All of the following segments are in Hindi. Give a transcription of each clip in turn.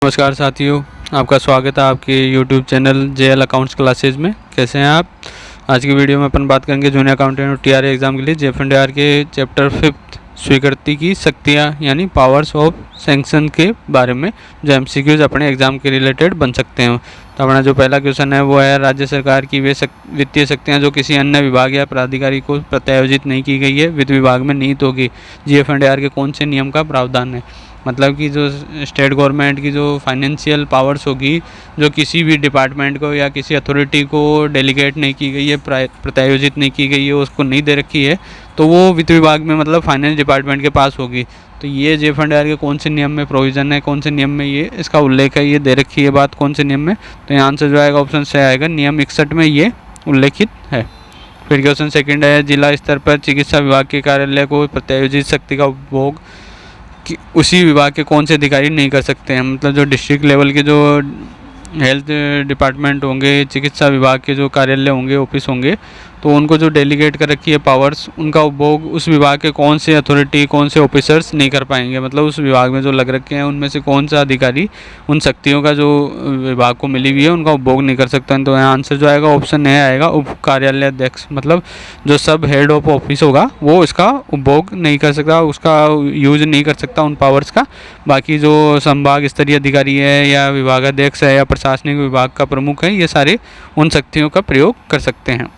नमस्कार साथियों, आपका स्वागत है आपके YouTube channel JL accounts classes में। कैसे हैं आप? आज की वीडियो में अपन बात करेंगे जूनियर अकाउंटेंट और टीआरए एग्ज़ाम के लिए जेएफ के चैप्टर 5 स्वीकृति की शक्तियां यानी पावर्स ऑफ सैंक्शन के बारे में, जो एमसीक्यूज अपने एग्ज़ाम के रिलेटेड बन सकते हैं। तो अपना जो पहला क्वेश्चन है वो है, राज्य सरकार की वे वित्तीय शक्तियाँ जो किसी अन्य विभाग या प्राधिकारी को प्रत्यायोजित नहीं की गई है, वित्त विभाग में निहित होगी। जेएफ के कौन से नियम का प्रावधान है? मतलब कि जो स्टेट गवर्नमेंट की जो फाइनेंशियल पावर्स होगी, जो किसी भी डिपार्टमेंट को या किसी अथॉरिटी को डेलीगेट नहीं की गई है, प्रत्यायोजित नहीं की गई है, उसको नहीं दे रखी है, तो वो वित्त विभाग में मतलब फाइनेंस डिपार्टमेंट के पास होगी। तो ये जेएफ के कौन से नियम में प्रोविज़न है, कौन से नियम में ये इसका उल्लेख है, ये दे रखी है बात कौन से नियम में? तो यहाँ आंसर जो आएगा ऑप्शन से आएगा, नियम 61 में ये उल्लेखित है। फिर क्वेश्चन सेकंड है, जिला स्तर पर चिकित्सा विभाग के कार्यालय को प्रत्यायोजित शक्ति का उपभोग कि उसी विभाग के कौन से अधिकारी नहीं कर सकते हैं? मतलब जो डिस्ट्रिक्ट लेवल के जो हेल्थ डिपार्टमेंट होंगे, चिकित्सा विभाग के जो कार्यालय होंगे, ऑफिस होंगे, तो उनको जो डेलीगेट कर रखी है पावर्स, उनका उपभोग उस विभाग के कौन से अथॉरिटी, कौन से ऑफिसर्स नहीं कर पाएंगे। मतलब उस विभाग में जो लग रखे हैं उनमें से कौन सा अधिकारी उन शक्तियों का जो विभाग को मिली हुई है उनका उपभोग नहीं कर सकता है। तो यहाँ आंसर जो आएगा ऑप्शन ए आएगा, उप कार्यालय अध्यक्ष। मतलब जो सब हेड ऑफ ऑफिस होगा वो इसका उपभोग नहीं कर सकता, उसका यूज नहीं कर सकता उन पावर्स का। बाकी जो संभाग स्तरीय अधिकारी है या विभागाध्यक्ष है या प्रशासनिक विभाग का प्रमुख है, ये सारे उन शक्तियों का प्रयोग कर सकते हैं।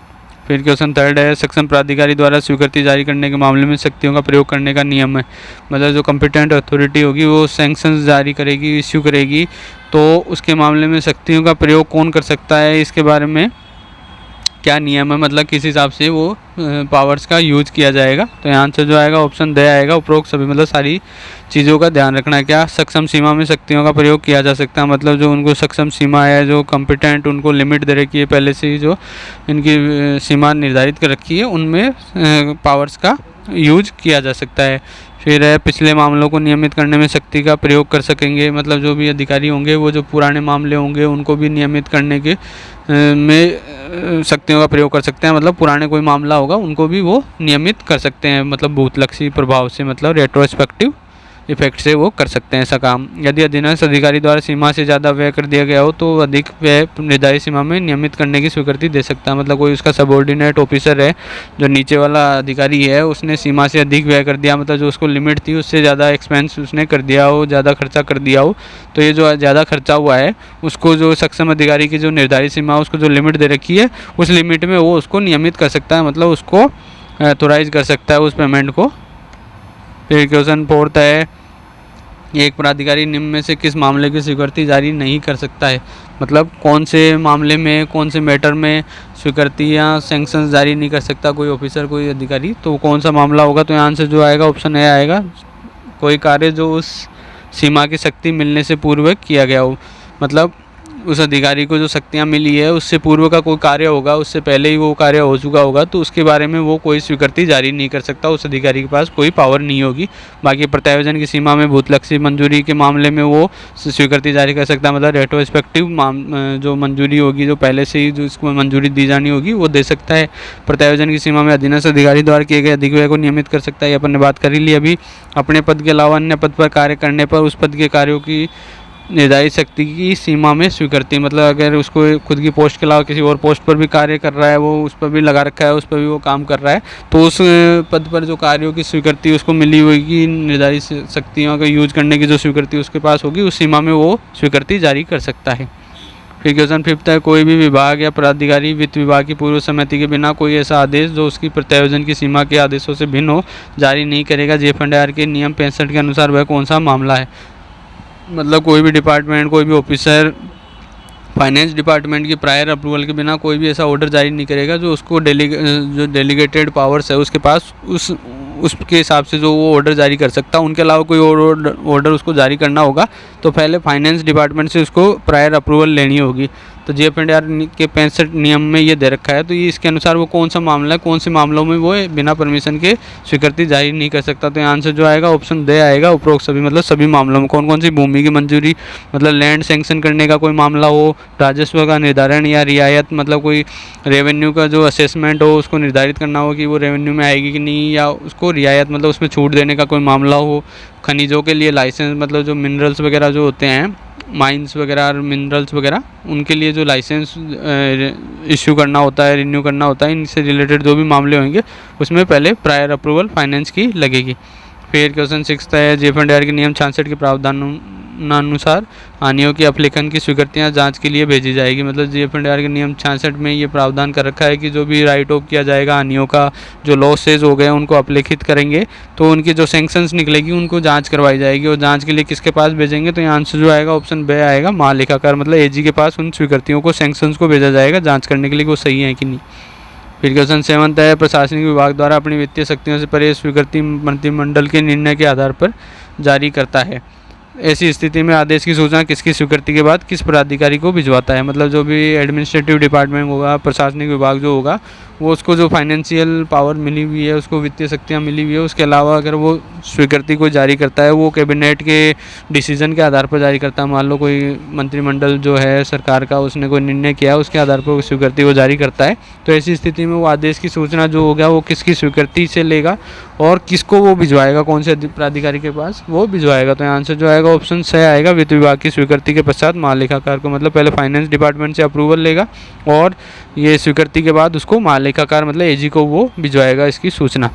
फिर क्वेश्चन थर्ड है, सक्षम प्राधिकारी द्वारा स्वीकृति जारी करने के मामले में शक्तियों का प्रयोग करने का नियम है। मतलब जो कंपिटेंट अथॉरिटी होगी वो सैंक्शंस जारी करेगी, इश्यू करेगी, तो उसके मामले में शक्तियों का प्रयोग कौन कर सकता है, इसके बारे में क्या नियम है, मतलब किस हिसाब से वो पावर्स का यूज किया जाएगा? तो यहाँ आंसर जो आएगा ऑप्शन दे आएगा, उपरोक्त सभी मतलब सारी चीज़ों का ध्यान रखना है। क्या सक्षम सीमा में शक्तियों का प्रयोग किया जा सकता है? मतलब जो उनको सक्षम सीमा है, जो कंपिटेंट उनको लिमिट दे रखी है पहले से ही, जो इनकी सीमा निर्धारित कर रखी है, उनमें पावर्स का यूज किया जा सकता है। फिर है, पिछले मामलों को नियमित करने में शक्ति का प्रयोग कर सकेंगे। मतलब जो भी अधिकारी होंगे वो जो पुराने मामले होंगे उनको भी नियमित करने के में शक्तियों का प्रयोग कर सकते हैं। मतलब पुराने कोई मामला होगा उनको भी वो नियमित कर सकते हैं, मतलब भूतलक्षी प्रभाव से, मतलब रेट्रोस्पेक्टिव इफेक्ट से वो कर सकते हैं ऐसा काम। यदि अधीनस्थ अधिकारी द्वारा सीमा से ज़्यादा व्यय कर दिया गया हो तो अधिक व्यय निर्धारित सीमा में नियमित करने की स्वीकृति दे सकता है। मतलब कोई उसका सबऑर्डिनेट ऑफिसर है, जो नीचे वाला अधिकारी है, उसने सीमा से अधिक व्यय कर दिया, मतलब जो उसको लिमिट थी उससे ज़्यादा एक्सपेंस उसने कर दिया हो, ज़्यादा खर्चा कर दिया हो, तो ये जो ज़्यादा खर्चा हुआ है उसको जो सक्षम अधिकारी की जो निर्धारित सीमा, उसको जो लिमिट दे रखी है, उस लिमिट में वो उसको नियमित कर सकता है, मतलब उसको ऑथोराइज कर सकता है उस पेमेंट को। फिर क्वेश्चन फोर्थ है, एक प्राधिकारी निम्न में से किस मामले की स्वीकृति जारी नहीं कर सकता है? मतलब कौन से मामले में, कौन से मैटर में स्वीकृति या सैंक्शन जारी नहीं कर सकता कोई ऑफिसर, कोई अधिकारी? तो कौन सा मामला होगा? तो यहाँ से जो आएगा ऑप्शन ए आएगा, कोई कार्य जो उस सीमा की शक्ति मिलने से पूर्व किया गया हो। मतलब उस अधिकारी को जो शक्तियाँ मिली है उससे पूर्व का कोई कार्य होगा, उससे पहले ही वो कार्य हो चुका होगा, तो उसके बारे में वो कोई स्वीकृति जारी नहीं कर सकता, उस अधिकारी के पास कोई पावर नहीं होगी। बाकी प्रत्यायोजन की सीमा में भूतलक्षी मंजूरी के मामले में वो स्वीकृति जारी कर सकता है, मतलब रेट्रोस्पेक्टिव जो मंजूरी होगी, जो पहले से ही जो इसको मंजूरी दी जानी होगी वो दे सकता है। प्रत्यायोजन की सीमा में अधीनस्थ अधिकारी द्वारा किए गए अधिक व्यय को नियमित कर सकता है, अपन ने बात कर ही ली अभी। अपने पद के अलावा अन्य पद पर कार्य करने पर उस पद के कार्यों की निर्धारित शक्ति की सीमा में स्वीकृति, मतलब अगर उसको खुद की पोस्ट के अलावा किसी और पोस्ट पर भी कार्य कर रहा है, वो उस पर भी लगा रखा है, उस पर भी वो काम कर रहा है, तो उस पद पर जो कार्यों की स्वीकृति उसको मिली होगी, निर्धारित शक्तियों का यूज करने की जो स्वीकृति उसके पास होगी, उस सीमा में वो स्वीकृति जारी कर सकता है। फिर क्वेश्चन फिफ्थ है, कोई भी विभाग या प्राधिकारी वित्त विभाग की पूर्व सहमति के बिना कोई ऐसा आदेश जो उसकी प्रत्यायोजन की सीमा के आदेशों से भिन्न हो जारी नहीं करेगा। जेएफ के नियम 65 के अनुसार वह कौन सा मामला है? मतलब कोई भी डिपार्टमेंट, कोई भी ऑफिसर फाइनेंस डिपार्टमेंट की प्रायर अप्रूवल के बिना कोई भी ऐसा ऑर्डर जारी नहीं करेगा जो उसको जो डेलीगेटेड पावर्स है उसके पास, उसके हिसाब से जो वो ऑर्डर जारी कर सकता है। उनके अलावा कोई ऑर्डर उसको जारी करना होगा तो पहले फाइनेंस डिपार्टमेंट से उसको प्रायर अप्रूवल लेनी होगी। तो जेएफ के 65 नियम में ये दे रखा है, तो ये इसके अनुसार वो कौन सा मामला है, कौन से मामलों में वो बिना परमिशन के स्वीकृति जारी नहीं कर सकता? तो यहाँ आंसर जो आएगा ऑप्शन दे आएगा, उपरोक्त सभी, मतलब सभी मामलों में। कौन कौन सी? भूमि की मंजूरी, मतलब लैंड सैंक्शन करने का कोई मामला हो, राजस्व का निर्धारण या रियायत, मतलब कोई रेवेन्यू का जो असेसमेंट हो उसको निर्धारित करना हो कि वो रेवेन्यू में आएगी कि नहीं, या उसको रियायत मतलब उसमें छूट देने का कोई मामला हो, खनिजों के लिए लाइसेंस, मतलब जो मिनरल्स वगैरह जो होते हैं माइंस वगैरह और मिनरल्स वगैरह, उनके लिए जो लाइसेंस इश्यू करना होता है, रिन्यू करना होता है, इनसे रिलेटेड जो भी मामले होंगे उसमें पहले प्रायर अप्रूवल फाइनेंस की लगेगी। फिर क्वेश्चन 6 है, JFNDR के नियम 66 के प्रावधानानुसार हानियों की अपलेखन की स्वीकृतियां जांच के लिए भेजी जाएगी। मतलब JFNDR के नियम 66 में ये प्रावधान कर रखा है कि जो भी राइट ऑफ किया जाएगा हानियों का, जो लॉसेज हो गए उनको अपलेखित करेंगे तो उनकी जो सैंक्शंस निकलेगी उनको जांच करवाई जाएगी। और जांच के लिए किसके पास भेजेंगे, तो यहाँ आंसर जो आएगा ऑप्शन बी आएगा, महालेखाकार मतलब AG के पास उन स्वीकृतियों को, सैंक्शंस को भेजा जाएगा जाँच करने के लिए वो सही है कि नहीं। फिर क्वेश्चन 7 है, प्रशासनिक विभाग द्वारा अपनी वित्तीय शक्तियों से परे स्वीकृति मंत्रिमंडल के निर्णय के आधार पर जारी करता है। ऐसी स्थिति में आदेश की सूचना किसकी स्वीकृति के बाद किस प्राधिकारी को भिजवाता है। मतलब जो भी एडमिनिस्ट्रेटिव डिपार्टमेंट होगा, प्रशासनिक विभाग जो होगा, वो उसको जो फाइनेंशियल पावर मिली हुई है, उसको वित्तीय शक्तियाँ मिली हुई है, उसके अलावा अगर वो स्वीकृति को जारी करता है वो कैबिनेट के डिसीजन के आधार पर जारी करता है। मान लो कोई मंत्रिमंडल जो है सरकार का, उसने कोई निर्णय किया, उसके आधार पर वो स्वीकृति को जारी करता है। तो ऐसी स्थिति में वो आदेश की सूचना जो होगा वो किसकी स्वीकृति से लेगा और किसको वो भिजवाएगा, कौन से प्राधिकारी के पास वो भिजवाएगा। तो आंसर जो आएगा ऑप्शन सी आएगा, वित्त विभाग की स्वीकृति के पश्चात महालेखाकार को, मतलब पहले फाइनेंस डिपार्टमेंट से अप्रूवल लेगा और ये स्वीकृति के बाद उसको महालेखाकार मतलब AG को वो भिजवाएगा इसकी सूचना।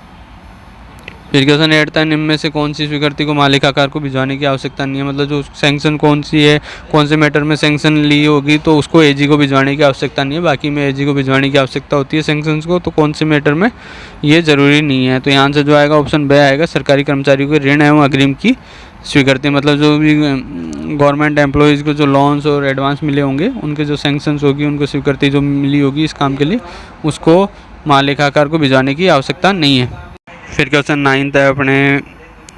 फिर क्वेश्चन 8 है, निम्न में से कौन सी स्वीकृति को महालेखाकार को भिजवाने की आवश्यकता नहीं है। मतलब जो सैंक्शन कौन सी है, कौन से मैटर में सैंक्शन ली होगी तो उसको AG को भिजवाने की आवश्यकता नहीं है, बाकी में AG को भिजवाने की आवश्यकता होती है सैंक्शंस को, तो कौन से मैटर में ये ज़रूरी नहीं है। तो यहाँ से जो आएगा ऑप्शन बी आएगा, सरकारी कर्मचारियों के ऋण एवं अग्रिम की स्वीकृति। मतलब जो भी गवर्नमेंट एम्प्लॉयज़ को जो लोन्स और एडवांस मिले होंगे उनके जो सैंक्शंस होगी, उनको स्वीकृति जो मिली होगी इस काम के लिए, उसको महालेखाकार को भिजवाने की आवश्यकता नहीं है। फिर क्वेश्चन 9 है, अपने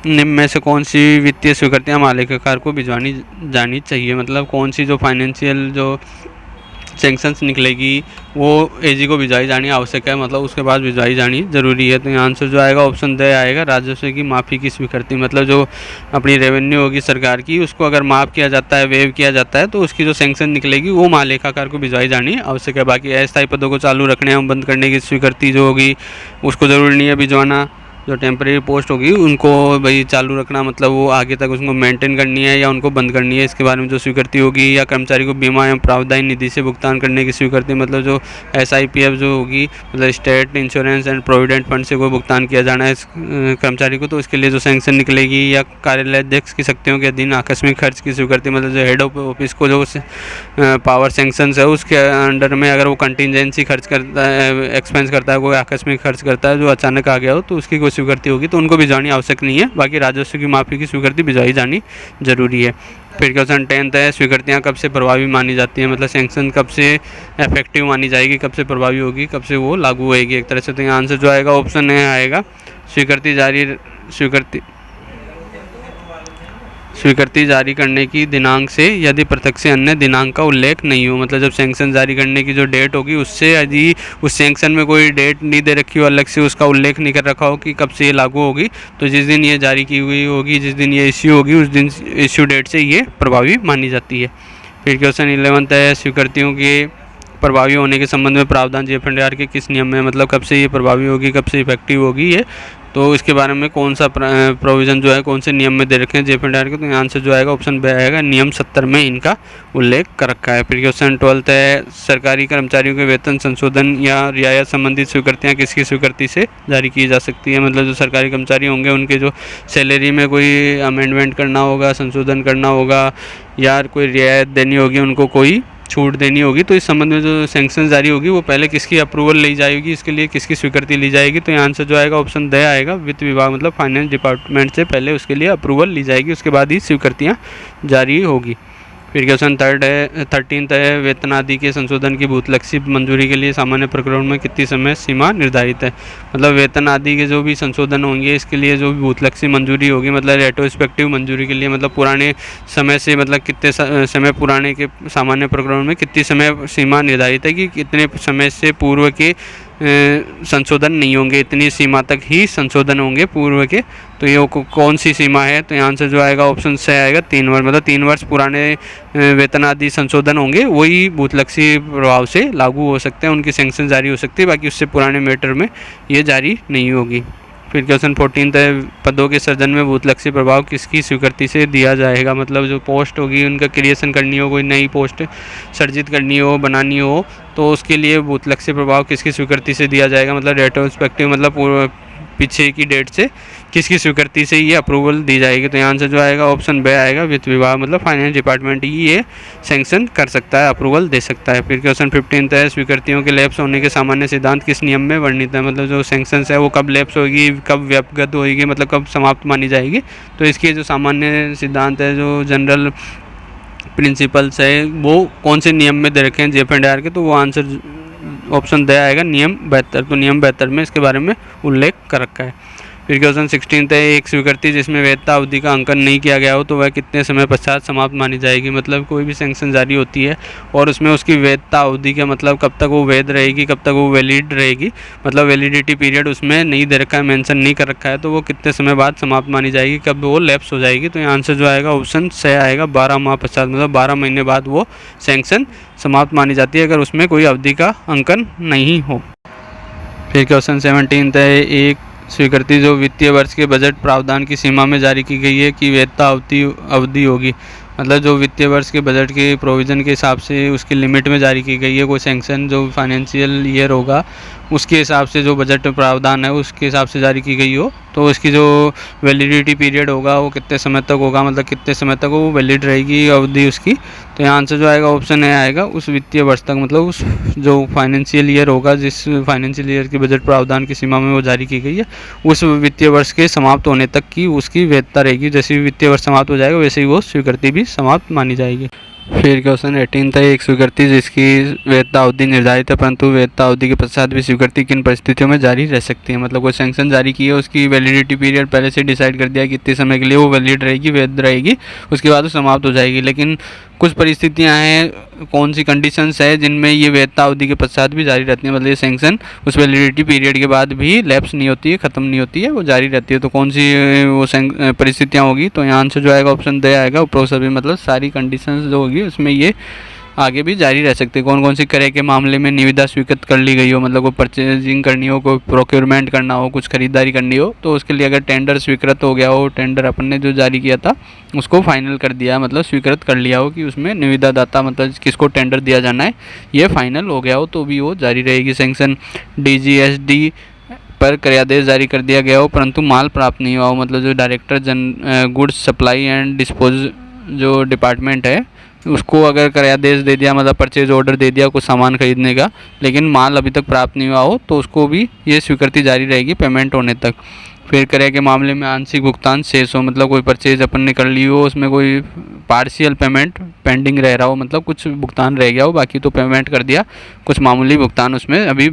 निम्न में से कौन सी वित्तीय स्वीकृतियाँ महालेखाकार को भिजवानी जानी चाहिए। मतलब कौन सी जो फाइनेंशियल जो सैंक्शंस निकलेगी वो AG को भिजवाई जानी आवश्यक है, मतलब उसके बाद भिजवाई जानी ज़रूरी है। तो यहाँ आंसर जो आएगा ऑप्शन द आएगा, राजस्व की माफ़ी की स्वीकृति। मतलब जो अपनी रेवेन्यू होगी सरकार की, उसको अगर माफ़ किया जाता है, वेव किया जाता है, तो उसकी जो सैंक्शन निकलेगी वो महालेखाकार को भिजवाई जानी आवश्यक है। बाकी अस्थायी पदों को चालू रखने एवं बंद करने की स्वीकृति जो होगी उसको ज़रूरी नहीं है भिजवाना। जो टेम्परेरी पोस्ट होगी उनको भाई चालू रखना, मतलब वो आगे तक उसको मेंटेन करनी है या उनको बंद करनी है, इसके बारे में जो स्वीकृति होगी। या कर्मचारी को बीमा एवं प्रावधान निधि से भुगतान करने की स्वीकृति, मतलब जो SIPF जो होगी, मतलब state insurance and provident fund से कोई भुगतान किया जाना है कर्मचारी को, तो उसके लिए जो सैंक्शन निकलेगी। या कार्यालय अध्यक्ष की शक्तियों के अधीन आकस्मिक खर्च की स्वीकृति, मतलब जो हेड ऑफ ऑफिस को जो पावर सैंक्शन है उसके अंडर में अगर वो कंटिजेंसी खर्च करता है, एक्सपेंस करता है, कोई आकस्मिक खर्च करता है जो अचानक आ गया हो, तो उसकी स्वीकृति होगी तो उनको भिजवानी आवश्यक नहीं है। बाकी राजस्व की माफ़ी की स्वीकृति भिजवाई जानी जरूरी है। फिर क्वेश्चन 10 है, स्वीकृतियाँ कब से प्रभावी मानी जाती है। मतलब सैंक्शन कब से इफेक्टिव मानी जाएगी, कब से प्रभावी होगी, कब से वो लागू होएगी एक तरह से। तो यहाँ आंसर जो आएगा ऑप्शन ए आएगा, स्वीकृति जारी करने की दिनांक से यदि प्रत्यक्ष से अन्य दिनांक का उल्लेख नहीं हो। मतलब जब सैंक्शन जारी करने की जो डेट होगी उससे यदि उस सैंक्शन में कोई डेट नहीं दे रखी हो, अलग से उसका उल्लेख नहीं कर रखा हो कि कब से ये लागू होगी, तो जिस दिन ये जारी की हुई होगी, जिस दिन ये इश्यू होगी, उस दिन इश्यू डेट से ये प्रभावी मानी जाती है। फिर क्वेश्चन 11 है, स्वीकृतियों के प्रभावी होने के संबंध में प्रावधान JFNDR के किस नियम में। मतलब कब से ये प्रभावी होगी, कब से इफेक्टिव होगी ये, तो इसके बारे में कौन सा प्रोविज़न जो है कौन से नियम में दे रखे हैं JFNDR के। तो यहाँ आंसर जो आएगा ऑप्शन बी आएगा, नियम 70 में इनका उल्लेख कर रखा है। फिर क्वेश्चन 12 है, सरकारी कर्मचारियों के वेतन संशोधन या रियायत संबंधित स्वीकृतियाँ किसकी स्वीकृति से जारी की जा सकती है। मतलब जो सरकारी कर्मचारी होंगे उनके जो सैलरी में कोई अमेंडमेंट करना होगा, संशोधन करना होगा, या कोई रियायत देनी होगी, उनको कोई छूट देनी होगी, तो इस संबंध में जो सैंक्शन जारी होगी वो पहले किसकी अप्रूवल ली जाएगी, इसके लिए किसकी स्वीकृति ली जाएगी। तो यहाँ आंसर जो आएगा ऑप्शन द आएगा, वित्त विभाग मतलब फाइनेंस डिपार्टमेंट से पहले उसके लिए अप्रूवल ली जाएगी, उसके बाद ही स्वीकृतियाँ जारी होगी। फिर क्वेश्चन 13 है, वेतन आदि के संशोधन की भूतलक्षी मंजूरी के लिए सामान्य प्रकरण में कितनी समय सीमा निर्धारित है। मतलब वेतन आदि के जो भी संशोधन होंगे इसके लिए जो भी भूतलक्षी मंजूरी होगी, मतलब रेट्रोस्पेक्टिव मंजूरी के लिए, मतलब पुराने समय से, मतलब कितने समय पुराने के सामान्य प्रकरण में कितनी समय सीमा निर्धारित है कि कितने समय से पूर्व के संशोधन नहीं होंगे, इतनी सीमा तक ही संशोधन होंगे पूर्व के। तो ये कौन सी सीमा है, तो यहाँ आंसर जो आएगा ऑप्शन से आएगा 3 वर्ष। मतलब 3 वर्ष पुराने वेतन आदि संशोधन होंगे वही भूतलक्षी प्रभाव से लागू हो सकते हैं, उनकी सैंक्शन जारी हो सकती है, बाकी उससे पुराने मैटर में ये जारी नहीं होगी। फिर क्वेश्चन 14 है, पदों के सृजन में भूतलक्षी प्रभाव किसकी स्वीकृति से दिया जाएगा। मतलब जो पोस्ट होगी उनका क्रिएशन करनी हो, कोई नई पोस्ट सर्जित करनी हो, बनानी हो, तो उसके लिए भूतलक्षी प्रभाव किसकी स्वीकृति से दिया जाएगा। मतलब रेट्रोस्पेक्टिव मतलब पीछे की डेट से किसकी स्वीकृति से ये अप्रूवल दी जाएगी। तो यहाँ से जो आएगा ऑप्शन बी आएगा, वित्त विभाग मतलब फाइनेंस डिपार्टमेंट ही ये सैंक्शन कर सकता है, अप्रूवल दे सकता है। फिर क्वेश्चन 15 है, स्वीकृतियों के लैप्स होने के सामान्य सिद्धांत किस नियम में वर्णित है। मतलब जो सैंक्शंस है वो कब लैप्स होगी, कब व्यापगत होगी, मतलब कब समाप्त मानी जाएगी। तो इसके जो सामान्य सिद्धांत है, जो जनरल प्रिंसिपल्स है, वो कौन से नियम में दे रखे हैं JF&R के, तो वो आंसर ऑप्शन दे आएगा नियम 72। तो नियम 72 में इसके बारे में उल्लेख कर रखा है। फिर क्वेश्चन 16 है, एक स्वीकृति जिसमें वैधता अवधि का अंकन नहीं किया गया हो तो वह कितने समय पश्चात समाप्त मानी जाएगी। मतलब कोई भी सैंक्शन जारी होती है और उसमें उसकी वैधता अवधि का मतलब कब तक वो वैध रहेगी, कब तक वो वैलिड रहेगी, मतलब वैलिडिटी पीरियड उसमें नहीं दे रखा है, मेंशन नहीं कर रखा है, तो वो कितने समय बाद समाप्त मानी जाएगी, कब वो लैप्स हो जाएगी। तो यहाँ आंसर जो आएगा ऑप्शन से आएगा 12 माह पश्चात, मतलब 12 महीने बाद वो सैंक्शन समाप्त मानी जाती है अगर उसमें कोई अवधि का अंकन नहीं हो। फिर क्वेश्चन 17 है, एक स्वीकृति जो वित्तीय वर्ष के बजट प्रावधान की सीमा में जारी की गई है कि वैधता अवधि होगी। मतलब जो वित्तीय वर्ष के बजट के प्रोविज़न के हिसाब से उसकी लिमिट में जारी की गई है कोई सैंक्शन, जो फाइनेंशियल ईयर होगा उसके हिसाब से जो बजट प्रावधान है उसके हिसाब से जारी की गई हो, तो उसकी जो वैलिडिटी पीरियड होगा वो कितने समय तक होगा, मतलब कितने समय तक वो वैलिड रहेगी अवधि उसकी। तो यहाँ आंसर जो आएगा ऑप्शन ए आएगा, उस वित्तीय वर्ष तक, मतलब उस जो फाइनेंशियल ईयर होगा, जिस फाइनेंशियल ईयर की बजट प्रावधान की सीमा में वो जारी की गई है, उस वित्तीय वर्ष के समाप्त होने तक की उसकी वैधता रहेगी। जैसे ही वित्तीय वर्ष समाप्त हो जाएगा वैसे ही वो स्वीकृति भी समाप्त मानी जाएगी। फिर क्वेश्चन 18 था, एक स्वीकृति जिसकी वैधता अवधि निर्धारित है परंतु वैधता अवधि के पश्चात भी स्वीकृति किन परिस्थितियों में जारी रह सकती है। मतलब कोई सैंक्शन जारी की है, उसकी वैलिडिटी पीरियड पहले से डिसाइड कर दिया है कितने समय के लिए वो वैलिड रहेगी, वैध रहेगी, उसके बाद वो समाप्त हो जाएगी। लेकिन कुछ परिस्थितियां हैं, कौन सी कंडीशंस है जिनमें ये वैधता अवधि के पश्चात भी जारी रहती है, मतलब ये सैंक्शन उस वैलिडिटी पीरियड के बाद भी लैप्स नहीं होती है, ख़त्म नहीं होती है, वो जारी रहती है। तो कौन सी वो परिस्थितियाँ होगी। तो यहाँ आंसर जो आएगा ऑप्शन दे आएगा, उपरोक्त सभी, मतलब सारी कंडीशंस जो होगी उसमें ये आगे भी जारी रह सकते हैं। कौन कौन सी क्रय के मामले में निविदा स्वीकृत कर ली गई हो, मतलब कोई परचेजिंग करनी हो, कोई प्रोक्योरमेंट करना हो, कुछ खरीदारी करनी हो, तो उसके लिए अगर टेंडर स्वीकृत हो गया हो, टेंडर अपन ने जो जारी किया था उसको फाइनल कर दिया, मतलब स्वीकृत कर लिया हो कि उसमें निविदा दाता मतलब किसको टेंडर दिया जाना है ये फाइनल हो गया हो, तो भी वो जारी रहेगी। सैंक्शन DGSD पर क्रयादेश जारी कर दिया गया हो परंतु माल प्राप्त नहीं हुआ हो, मतलब जो director goods supply and dispose जो डिपार्टमेंट है उसको अगर क्रयादेश दे दिया, मतलब परचेज ऑर्डर दे दिया कुछ सामान खरीदने का, लेकिन माल अभी तक प्राप्त नहीं हुआ हो, तो उसको भी ये स्वीकृति जारी रहेगी पेमेंट होने तक। फिर क्रय के मामले में आंशिक भुगतान शेष हो, मतलब कोई परचेज अपन ने कर ली हो, उसमें कोई पार्शियल पेमेंट पेंडिंग रह रहा हो, मतलब कुछ भुगतान रह गया हो, बाकी तो पेमेंट कर दिया, कुछ मामूली भुगतान उसमें अभी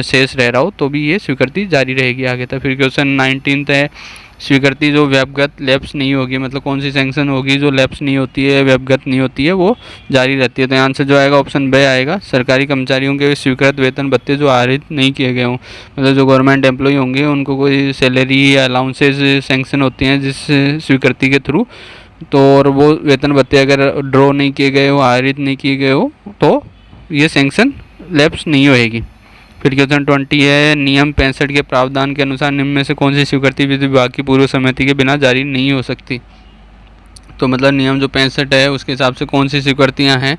शेष रह रहा हो, तो भी ये स्वीकृति जारी रहेगी आगे तक। फिर क्वेश्चन 19 है, स्वीकृति जो व्यापगत लैप्स नहीं होगी, मतलब कौन सी सैंक्शन होगी जो लैप्स नहीं होती है, व्यापगत नहीं होती है, वो जारी रहती है। तो आंसर जो आएगा ऑप्शन बी आएगा, सरकारी कर्मचारियों के स्वीकृत वेतन भत्ते जो आहरित नहीं किए गए हों, मतलब जो गवर्नमेंट एम्प्लॉय होंगे उनको कोई सैलरी या अलाउंसेज सैंक्शन होती हैं जिस स्वीकृति के थ्रू, तो और वो वेतन भत्ते अगर ड्रॉ नहीं किए गए हो, आहरित नहीं किए गए हो, तो ये सैंक्शन लैप्स नहीं होएगी। फिर क्वेश्चन 20 है, नियम 65 के प्रावधान के अनुसार निम्न में से कौन सी स्वीकृति वित्त विभाग की पूर्व सहमति के बिना जारी नहीं हो सकती। तो मतलब नियम जो 65 है उसके हिसाब से कौन सी स्वीकृतियाँ हैं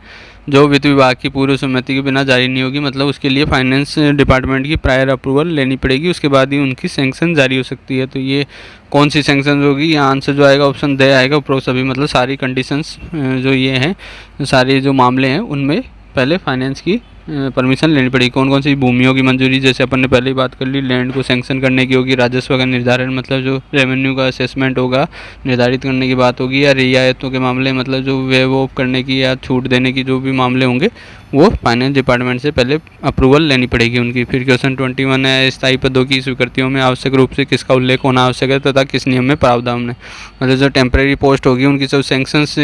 जो वित्त विभाग की पूर्व सहमति के बिना जारी नहीं होगी, मतलब उसके लिए फाइनेंस डिपार्टमेंट की प्रायर अप्रूवल लेनी पड़ेगी, उसके बाद ही उनकी सैंक्शन जारी हो सकती है। तो ये कौन सी सैंक्शन होगी, यहाँ आंसर जो आएगा ऑप्शन दे आएगा, उपरोक्त सभी, मतलब सारी कंडीशंस जो ये हैं, सारे जो मामले हैं उनमें पहले फाइनेंस की परमिशन लेनी पड़ेगी। कौन कौन सी भूमियों की मंजूरी, जैसे अपन ने पहले ही बात कर ली, लैंड को सैंक्शन करने की होगी, राजस्व का निर्धारण, मतलब जो रेवेन्यू का असेसमेंट होगा निर्धारित करने की बात होगी, या रियायतों के मामले, मतलब जो वेव ऑफ करने की या छूट देने की जो भी मामले होंगे वो फाइनेंस डिपार्टमेंट से पहले अप्रूवल लेनी पड़ेगी उनकी। फिर क्वेश्चन 21 है, स्थायी पदों की स्वीकृतियों में आवश्यक रूप से किसका उल्लेख होना आवश्यक है तथा किस नियम में प्रावधान है। मतलब जो टेम्परेरी पोस्ट होगी उनकी जो सैंक्शंस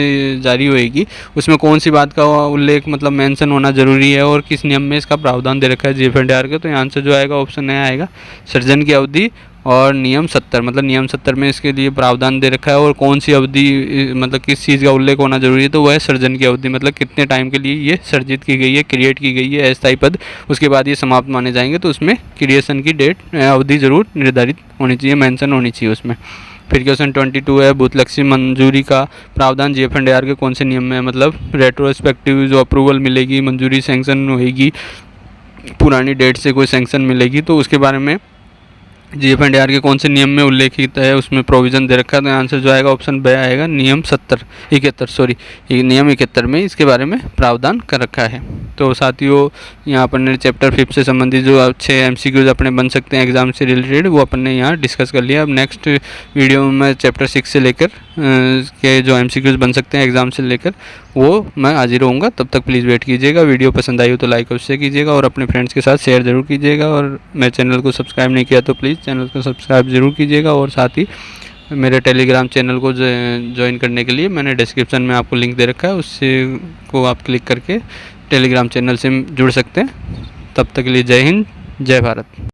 जारी होएगी उसमें कौन सी बात का उल्लेख, मतलब मेंशन होना जरूरी है और किस नियम में इसका प्रावधान दे रखा है JF&R का। तो यहाँ आंसर जो आएगा ऑप्शन ए आएगा, सृजन की अवधि और नियम 70, मतलब नियम 70 में इसके लिए प्रावधान दे रखा है। और कौन सी अवधि, मतलब किस चीज़ का उल्लेख होना जरूरी है, तो वह है सृजन की अवधि, मतलब कितने टाइम के लिए ये सर्जित की गई है, क्रिएट की गई है अस्थायी पद, उसके बाद ये समाप्त माने जाएंगे। तो उसमें क्रिएशन की डेट अवधि जरूर निर्धारित होनी चाहिए, मेंशन होनी चाहिए उसमें। फिर क्वेश्चन 22 है, भूतलक्षी मंजूरी का प्रावधान जीएफएनडीआर के कौन से नियम में है, मतलब रेट्रोस्पेक्टिव जो अप्रूवल मिलेगी, मंजूरी सैंक्शन होगी, पुरानी डेट से कोई सैंक्शन मिलेगी, तो उसके बारे में जीएफएनडीआर के कौन से नियम में उल्लेखित है, उसमें प्रोविज़न दे रखा है। तो आंसर जो आएगा ऑप्शन ब आएगा, नियम 71 नियम 71 में इसके बारे में प्रावधान कर रखा है। तो साथियों, यहाँ अपन ने चैप्टर 5 से संबंधित जो 6 एमसीक्यूज अपने बन सकते हैं एग्जाम से रिलेटेड, वो अपन ने यहाँ डिस्कस कर लिया। अब नेक्स्ट वीडियो में मैं चैप्टर 6 से लेकर के जो एमसीक्यूज बन सकते हैं एग्जाम से लेकर, वो मैं हाजिर होऊंगा। तब तक प्लीज़ वेट कीजिएगा। वीडियो पसंद आई हो तो लाइक और शेयर कीजिएगा, और अपने फ्रेंड्स के साथ शेयर ज़रूर कीजिएगा। और मेरे चैनल को सब्सक्राइब नहीं किया तो प्लीज़ चैनल को सब्सक्राइब ज़रूर कीजिएगा। और साथ ही मेरे टेलीग्राम चैनल को ज्वाइन करने के लिए मैंने डिस्क्रिप्शन में आपको लिंक दे रखा है, उससे को आप क्लिक करके टेलीग्राम चैनल से जुड़ सकते हैं। तब तक के लिए जय हिंद, जय भारत।